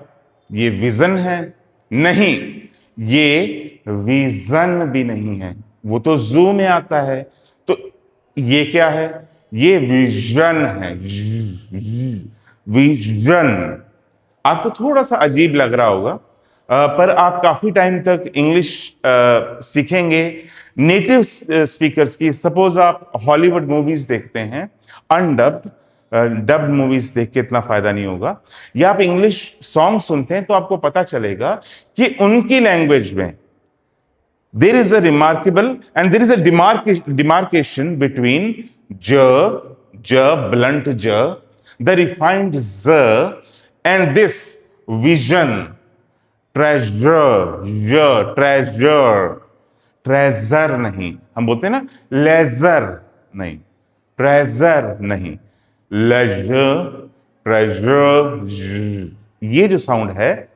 ये विजन है? नहीं, ये विजन भी नहीं है, वो तो जू में आता है। तो ये क्या है? ये विजन है, विजन। आपको थोड़ा सा अजीब लग रहा होगा, पर आप काफी टाइम तक इंग्लिश सीखेंगे नेटिव स्पीकर्स की। सपोज आप हॉलीवुड मूवीज देखते हैं अनडब्ड, डब्ड मूवीज देख के इतना फायदा नहीं होगा, या आप इंग्लिश सॉन्ग सुनते हैं तो आपको पता चलेगा कि उनकी लैंग्वेज में there is a remarkable and there is a demarcation between ज ब्लंट ज, द रिफाइंड ज, and this vision, treasure, treasure, treasure नहीं, हम बोलते हैं ना लेजर, नहीं, ट्रेजर नहीं, लेजर, ट्रेजर। ये जो साउंड है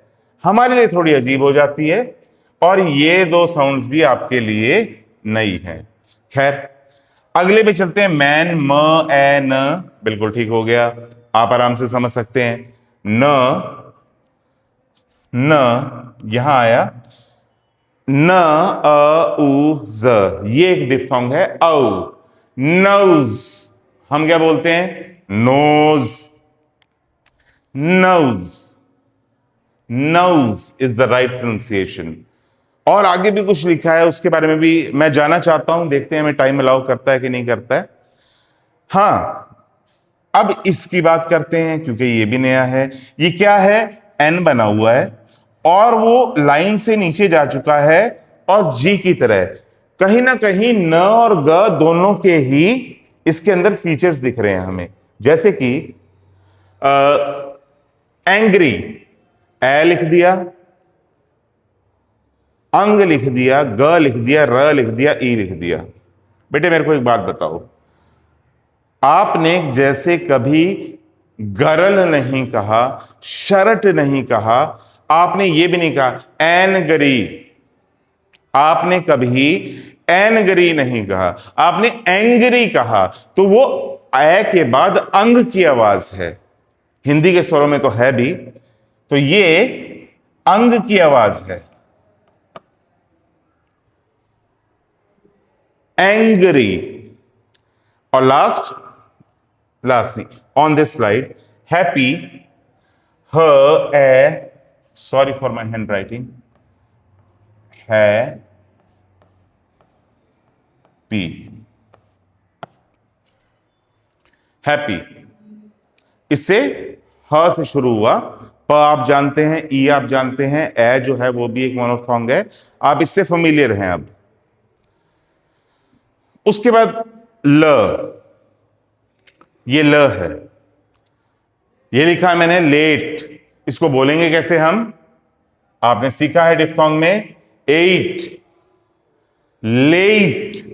हमारे लिए थोड़ी अजीब हो जाती है, और ये दो साउंड्स भी आपके लिए नई है। खैर, अगले पे चलते हैं। मैन, म, ए, न, बिल्कुल ठीक हो गया, आप आराम से समझ सकते हैं। न, न यहां आया, न, अ, उ, ज, ये एक डिफ्थोंग है, औ। नोज, हम क्या बोलते हैं? Nose, nose, nose is the right pronunciation. और आगे भी कुछ लिखा है, उसके बारे में भी मैं जाना चाहता हूं, देखते हैं हमें टाइम अलाउ करता है कि नहीं करता है। हाँ, अब इसकी बात करते हैं क्योंकि ये भी नया है। ये क्या है? एन बना हुआ है और वो लाइन से नीचे जा चुका है, और जी की तरह कहीं ना कहीं न और ग दोनों के ही इसके अंदर फीचर्स दिख रहे हैं हमें। जैसे कि एंग्री, ए लिख दिया, अंग लिख दिया, ग लिख दिया, र लिख दिया, ई लिख दिया। बेटे मेरे को एक बात बताओ, आपने जैसे कभी गरल नहीं कहा, शर्ट नहीं कहा, आपने ये भी नहीं कहा एनगरी, आपने कभी एनगरी नहीं कहा, आपने एंग्री कहा, तो वो ए के बाद अंग की आवाज है। हिंदी के स्वरों में तो है भी, तो ये अंग की आवाज है, एंग्री। और लास्ट नहीं, ऑन दिस स्लाइड, हैप्पी, ह, ए, sorry for my hand writing, है, पी, हैप्पी। इससे ह से शुरू हुआ, प आप जानते हैं, ई आप जानते हैं, ए जो है वो भी एक मोनोफथोंग है, आप इससे फेमिलियर हैं। अब उसके बाद ल, ये ल है, ये लिखा है मैंने लेट, इसको बोलेंगे कैसे हम? आपने सीखा है डिफ्थोंग में, 8, late,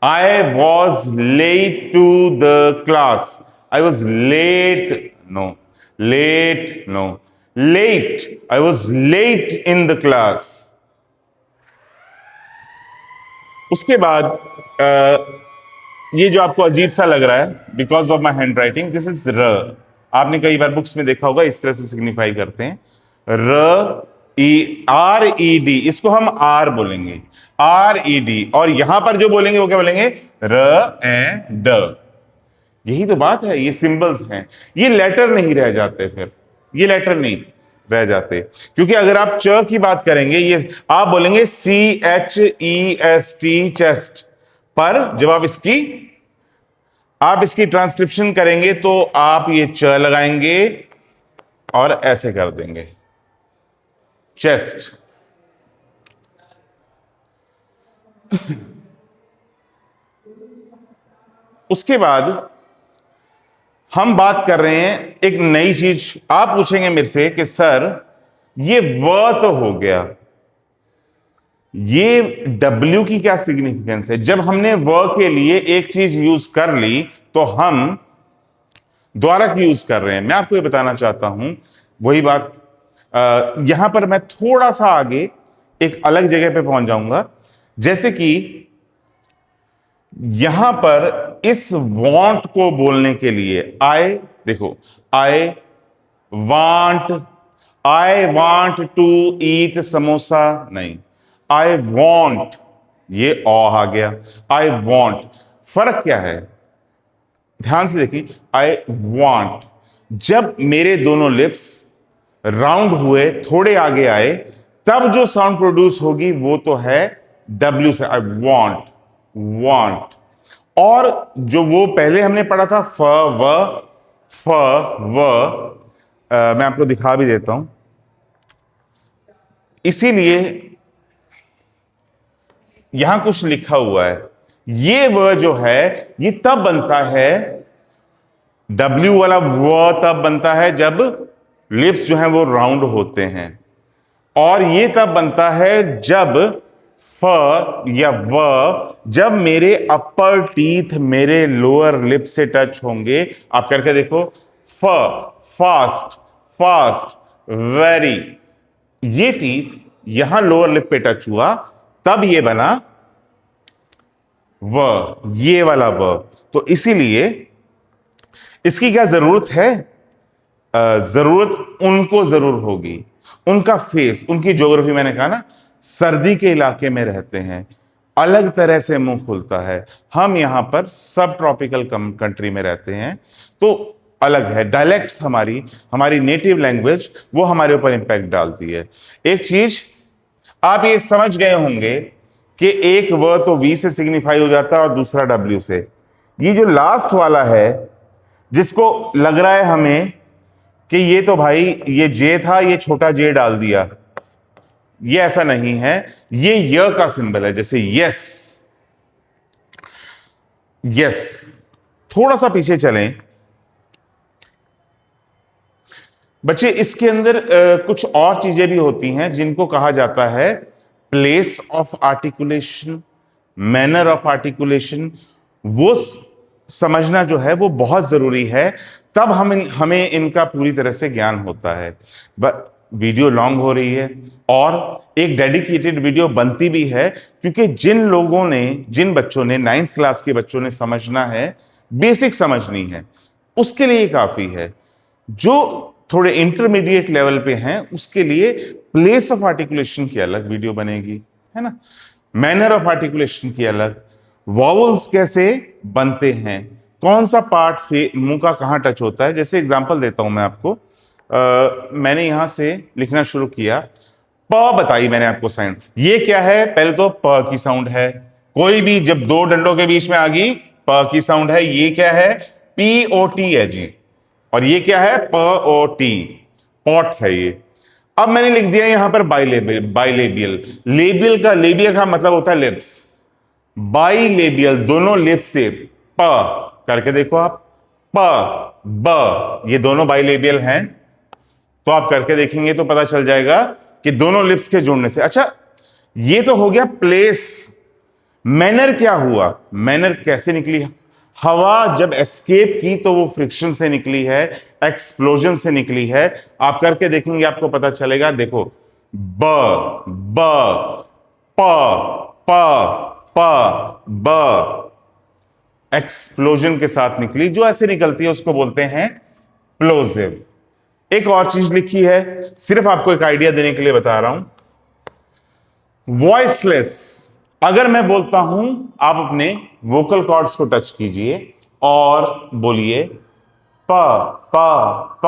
I was late to the class. I was late. No. Late. No. Late. I was late in the class. उसके बाद ये जो आपको अजीब सा लग रहा है, because of my hand writing, this is र। आपने कई बार बुक्स में देखा होगा, इस तरह से सिग्निफाई करते हैं, र, ई, आर, ई, डी, इसको हम आर बोलेंगे, आर, ई, डी। और यहां पर जो बोलेंगे वो क्या बोलेंगे? र, ए, ड। यही तो बात है, ये सिंबल्स हैं, ये लेटर नहीं रह जाते, फिर ये लेटर नहीं रह जाते। क्योंकि अगर आप च की बात करेंगे, ये आप बोलेंगे CHEST, चेस्ट, पर जब आप इसकी आप इसकी ट्रांसक्रिप्शन करेंगे तो आप ये च लगाएंगे और ऐसे कर देंगे, चेस्ट। उसके बाद हम बात कर रहे हैं एक नई चीज। आप पूछेंगे मेरे से कि सर ये व तो हो गया, ये W की क्या सिग्निफिकेंस है? जब हमने व के लिए एक चीज यूज कर ली तो हम द्वारा की यूज कर रहे हैं। मैं आपको ये बताना चाहता हूं वही बात। यहां पर मैं थोड़ा सा आगे एक अलग जगह पे पहुंच जाऊंगा। जैसे कि यहां पर इस वांट को बोलने के लिए आई, देखो I want to eat samosa, नहीं, आई वॉन्ट, ये आ गया, आई वॉन्ट। फर्क क्या है? ध्यान से देखिए, आई वॉन्ट, जब मेरे दोनों लिप्स राउंड हुए, थोड़े आगे आए, तब जो साउंड प्रोड्यूस होगी वो तो है W से, आई वॉन्ट, वॉन्ट। और जो वो पहले हमने पढ़ा था फ व, मैं आपको दिखा भी देता हूं। इसीलिए यहां कुछ लिखा हुआ है, ये व जो है ये तब बनता है, W वाला व तब बनता है जब लिप्स जो हैं वो राउंड होते हैं, और ये तब बनता है जब फ या व, जब मेरे अपर टीथ मेरे लोअर लिप से टच होंगे। आप करके देखो, फ, फास्ट, फास्ट, वेरी, ये टीथ यहां लोअर लिप पे टच हुआ, तब ये बना व, ये वाला व। तो इसीलिए इसकी क्या जरूरत है? जरूरत उनको जरूर होगी, उनका फेस, उनकी ज्योग्राफी, मैंने कहा ना, सर्दी के इलाके में रहते हैं, अलग तरह से मुंह खुलता है। हम यहां पर सब ट्रॉपिकल कंट्री में रहते हैं, तो अलग है। डायलेक्ट्स हमारी नेटिव लैंग्वेज, वो हमारे ऊपर इंपैक्ट डालती है। एक चीज आप ये समझ गए होंगे कि एक व तो वी से सिग्निफाई हो जाता है और दूसरा W से। ये जो लास्ट वाला है, जिसको लग रहा है हमें कि ये तो भाई ये जे था, ये छोटा जे डाल दिया, ये ऐसा नहीं है, ये य का सिंबल है। जैसे यस, यस। थोड़ा सा पीछे चलें बच्चे, इसके अंदर कुछ और चीजें भी होती हैं जिनको कहा जाता है place of articulation, manner of articulation. वो समझना जो है वो बहुत जरूरी है, तब हमें इनका पूरी तरह से ज्ञान होता है। वीडियो लॉन्ग हो रही है और एक डेडिकेटेड वीडियो बनती भी है, क्योंकि जिन बच्चों ने 9th क्लास के बच्चों ने समझना है, बेसिक समझनी है, उसके लिए काफी है। जो थोड़े इंटरमीडिएट लेवल पे हैं उसके लिए प्लेस ऑफ आर्टिकुलेशन की अलग वीडियो बनेगी, है ना, मैनर ऑफ आर्टिकुलेशन की अलग, वॉवल्स कैसे बनते हैं, कौन सा पार्ट मुंह का कहां टच होता है। जैसे एग्जांपल देता हूं मैं आपको, मैंने यहां से लिखना शुरू किया, प बताई मैंने आपको साउंड, ये क्या है? पहले तो प की साउंड है, कोई भी जब दो डंडों के बीच में आ गई प की साउंड है। ये क्या है? POT है जी। और ये क्या है? POT, पॉट है ये। अब मैंने लिख दिया यहां पर बाइलेबियल। लेबिया का मतलब होता है लिप्स, बाइलेबियल, दोनों लिप्स से प करके देखो आप, प ब, ये दोनों बाइलेबियल हैं, तो आप करके देखेंगे तो पता चल जाएगा कि दोनों लिप्स के जुड़ने से। अच्छा, ये तो हो गया प्लेस। मैनर क्या हुआ? मैनर कैसे निकली? हवा जब एस्केप की तो वो फ्रिक्शन से निकली है, एक्सप्लोजन से निकली है। आप करके देखेंगे आपको पता चलेगा। देखो, ब ब प प प ब, एक्सप्लोजन के साथ निकली। जो ऐसे निकलती है उसको बोलते हैं प्लोजिव। एक और चीज लिखी है, सिर्फ आपको एक आइडिया देने के लिए बता रहा हूं, वॉइसलेस। अगर मैं बोलता हूं, आप अपने वोकल कॉर्ड्स को टच कीजिए और बोलिए प प प,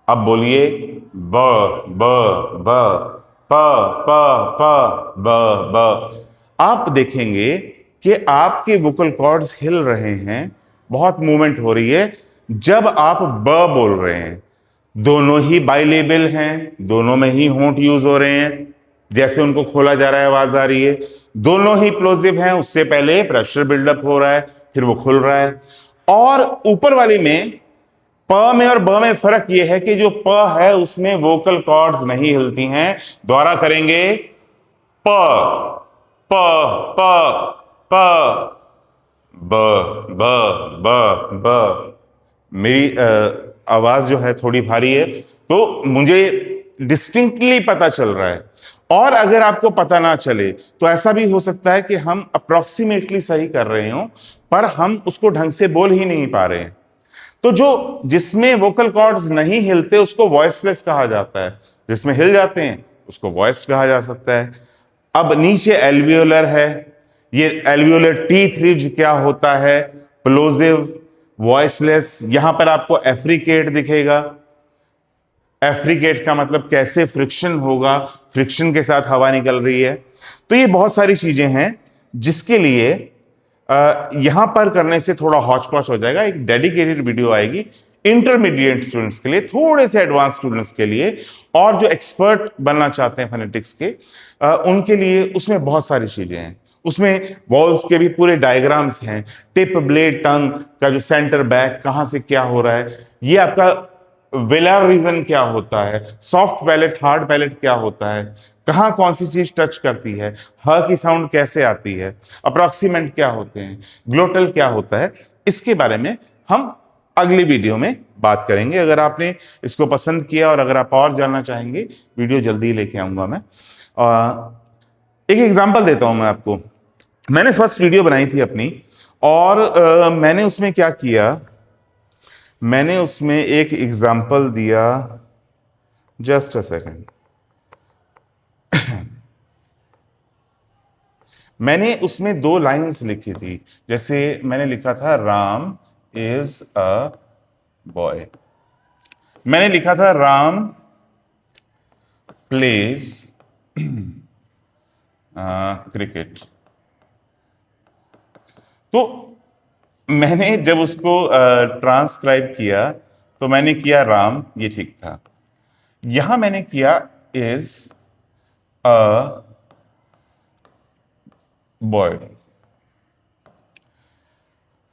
अब बोलिए ब ब ब प प प ब ब। आप देखेंगे कि आपके वोकल कॉर्ड्स हिल रहे हैं बहुत मूवमेंट हो रही है जब आप ब बोल रहे हैं। दोनों ही बाइलेबल हैं, दोनों में ही होंठ यूज हो रहे हैं, जैसे उनको खोला जा रहा है आवाज आ रही है। दोनों ही प्लोजिव हैं, उससे पहले प्रेशर बिल्डअप हो रहा है, फिर वो खुल रहा है। और ऊपर वाली में प में और ब में फर्क यह है कि जो प है उसमें वोकल कॉर्ड्स नहीं हिलती हैं। द्वारा करेंगे प प प प ब ब ब ब। मेरी आवाज जो है थोड़ी भारी है, तो मुझे डिस्टिंक्टली पता चल रहा है। और अगर आपको पता ना चले तो ऐसा भी हो सकता है कि हम अप्रोक्सीमेटली सही कर रहे हो पर हम उसको ढंग से बोल ही नहीं पा रहे हैं। तो जो जिसमें वोकल कॉर्ड्स नहीं हिलते उसको वॉइसलेस कहा जाता है, जिसमें हिल जाते हैं उसको वॉइस्ड कहा जा सकता है। अब नीचे एल्वियोलर है, ये एल्वियोलर टीथ रिज क्या होता है, प्लोजिव, वॉइसलेस। यहां पर आपको एफ्रिकेट दिखेगा। एफ्रिकेट का मतलब कैसे फ्रिक्शन होगा, फ्रिक्शन के साथ हवा निकल रही है। तो ये बहुत सारी चीजें हैं जिसके लिए यहां पर करने से थोड़ा हौच पौच हो जाएगा। एक डेडिकेटेड वीडियो आएगी इंटरमीडिएट स्टूडेंट्स के लिए, थोड़े से एडवांस स्टूडेंट्स के लिए, और जो एक्सपर्ट बनना चाहते हैं फोनेटिक्स के उनके लिए। उसमें बहुत सारी चीजें हैं, उसमें वॉल्स के भी पूरे डायग्राम्स हैं, टिप ब्लेड टंग का जो सेंटर बैक कहां से क्या हो रहा है, ये आपका वेलर रीजन क्या होता है, सॉफ्ट पैलेट हार्ड पैलेट क्या होता है, कहां कौन सी चीज टच करती है, ह की साउंड कैसे आती है, अप्रोक्सीमेंट क्या होते हैं, ग्लोटल क्या होता है, इसके बारे में हम अगली वीडियो में बात करेंगे। अगर आपने इसको पसंद किया और अगर आप और जानना चाहेंगे, वीडियो जल्दी लेके आऊंगा मैं। एक एग्जांपल देता हूं मैं आपको। मैंने फर्स्ट वीडियो बनाई थी अपनी, और मैंने उसमें क्या किया, मैंने उसमें एक एग्जांपल दिया। Just a second. मैंने उसमें 2 लाइंस लिखी थी। जैसे मैंने लिखा था राम इज अ बॉय, मैंने लिखा था राम प्लेज क्रिकेट। तो मैंने जब उसको ट्रांसक्राइब किया तो मैंने किया राम, ये ठीक था। यहां मैंने किया इज अ बॉय।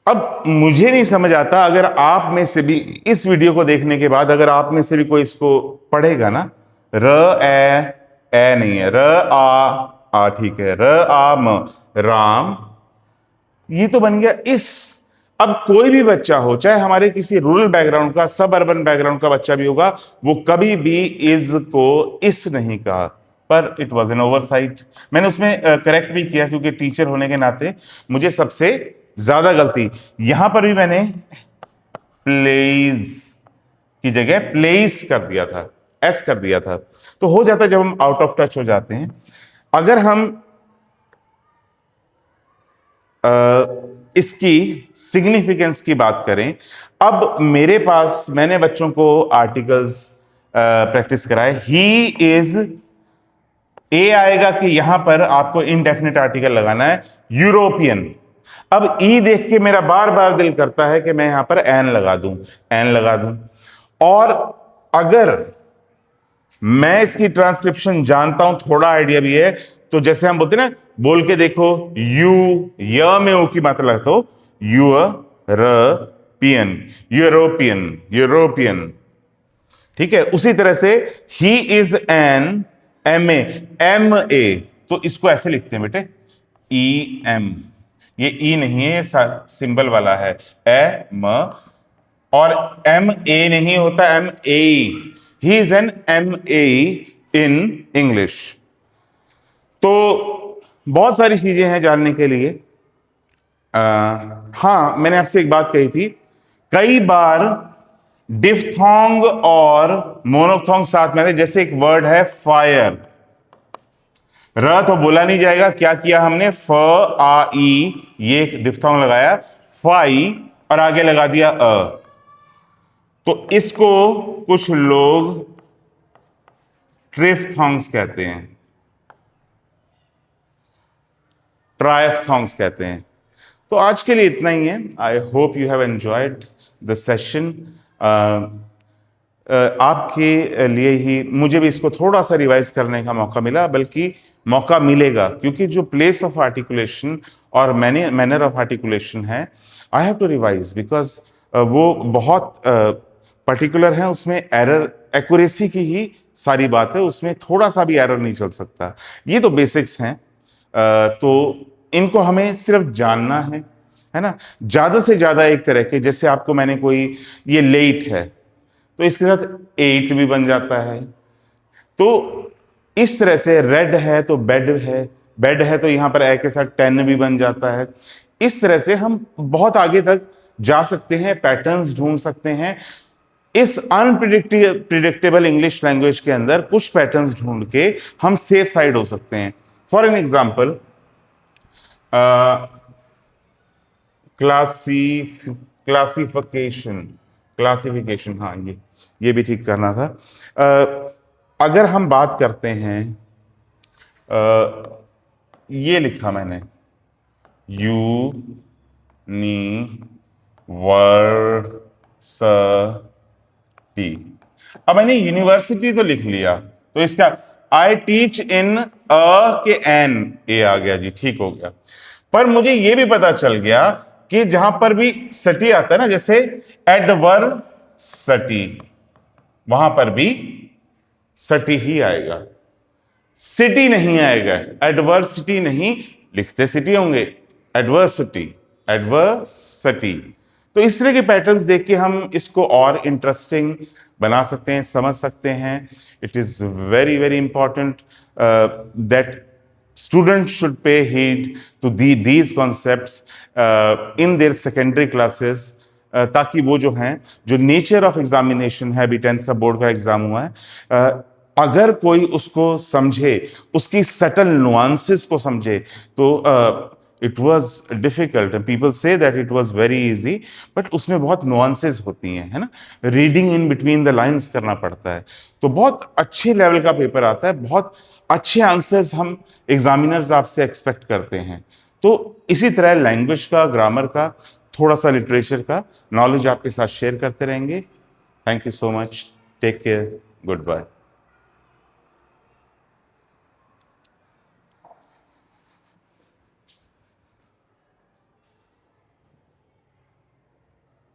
अब मुझे नहीं समझ आता, अगर आप में से भी इस वीडियो को देखने के बाद अगर आप में से भी कोई इसको पढ़ेगा ना, र ए नहीं है, र आ ठीक है, र आ म, राम, ये तो बन गया इस। अब कोई भी बच्चा हो, चाहे हमारे किसी रूरल बैकग्राउंड का, सब अर्बन बैकग्राउंड का बच्चा भी होगा, वो कभी भी इज को इस नहीं कहा, पर इट वॉज एन ओवरसाइट। मैंने उसमें करेक्ट भी किया क्योंकि टीचर होने के नाते मुझे सबसे ज्यादा गलती, यहां पर भी मैंने प्लेज की जगह प्लेस कर दिया था, एस कर दिया था। तो हो जाता है जब हम आउट ऑफ टच हो जाते हैं। अगर हम इसकी सिग्निफिकेंस की बात करें, अब मेरे पास, मैंने बच्चों को आर्टिकल्स प्रैक्टिस कराए। ही इज, ए आएगा कि यहां पर आपको इनडेफिनेट आर्टिकल लगाना है, यूरोपियन। अब ई देख के मेरा बार बार दिल करता है कि मैं यहां पर एन लगा दूं, एन लगा दूं। और अगर मैं इसकी ट्रांसक्रिप्शन जानता हूं, थोड़ा आइडिया भी है, तो जैसे हम बोलते हैं ना, बोल के देखो, यू, य में ऊ की मात्रा लगता हो, यूरोपियन, यूरोपियन, यूरोपियन। ठीक है, उसी तरह से he is an, M A, तो इसको ऐसे लिखते हैं बेटे, ई एम। ये ई नहीं है, ये सिंबल वाला है, ए म, और एम ए नहीं होता, M A. He is an M A in English. तो बहुत सारी चीजें हैं जानने के लिए। हाँ, मैंने आपसे एक बात कही थी, कई बार डिफ्थोंग और मोनोफ्थोंग साथ में थे। जैसे एक वर्ड है फायर, र तो बोला नहीं जाएगा, क्या किया हमने, फ आ ई, ये डिफ्थोंग लगाया, फाई, और आगे लगा दिया अ। तो इसको कुछ लोग ट्रिफ्थोंग्स कहते हैं, ट्राइफ्थोंग्स कहते हैं। तो आज के लिए इतना ही है। I hope you have enjoyed the session. आपके लिए ही मुझे भी इसको थोड़ा सा रिवाइज करने का मौका मिला, बल्कि मौका मिलेगा, क्योंकि जो प्लेस ऑफ आर्टिकुलेशन और मैनर ऑफ आर्टिकुलेशन है, I have to revise, because वो बहुत पर्टिकुलर है। उसमें एरर, एक्यूरेसी की ही सारी बात है, उसमें थोड़ा सा भी एरर नहीं चल सकता। ये तो बेसिक्स हैं, तो इनको हमें सिर्फ जानना है ना। ज्यादा से ज्यादा एक तरह के, जैसे आपको मैंने कोई, ये लेट है तो इसके साथ एट भी बन जाता है। तो इस तरह से रेड है तो बेड है तो यहां पर ए के साथ 10 भी बन जाता है। इस तरह से हम बहुत आगे तक जा सकते हैं, पैटर्न्स ढूंढ सकते हैं। इस अनप्रिडिक्टेबल इंग्लिश लैंग्वेज के अंदर कुछ पैटर्न्स ढूंढ के हम सेफ साइड हो सकते हैं। फॉर एन एग्जाम्पल, क्लासिफिकेशन, हाँ, ये भी ठीक करना था। अगर हम बात करते हैं, ये लिखा मैंने, यूनिवर्सिटी। अब मैंने यूनिवर्सिटी तो लिख लिया, तो इसका आई टीच इन अ के एन ए आ गया जी, ठीक हो गया। पर मुझे ये भी पता चल गया कि जहां पर भी सटी आता है ना, जैसे एडवर्सिटी, वहां पर भी सटी ही आएगा, सिटी नहीं आएगा। एडवर्सिटी नहीं लिखते, सिटी होंगे, एडवर्सिटी। तो इस तरह के पैटर्न्स देख के हम इसको और इंटरेस्टिंग बना सकते हैं, समझ सकते हैं। It is very very important that students should pay heed to these concepts in their secondary classes, ताकि वो जो हैं, जो नेचर ऑफ एग्जामिनेशन है, अभी 10th का बोर्ड का एग्जाम हुआ है, अगर कोई उसको समझे, उसकी सटल नुआंसेस को समझे, तो it was difficult. People say that it was very easy, but उसमें बहुत नुआंसेस होती हैं, है ना। Reading in between the lines करना पड़ता है, तो बहुत अच्छे लेवल का पेपर आता है, बहुत अच्छे आंसर्स हम एग्जामिनर्स आपसे एक्सपेक्ट करते हैं। तो इसी तरह लैंग्वेज का, ग्रामर का, थोड़ा सा लिटरेचर का नॉलेज आपके साथ शेयर करते रहेंगे। Thank you so much, take care, good bye.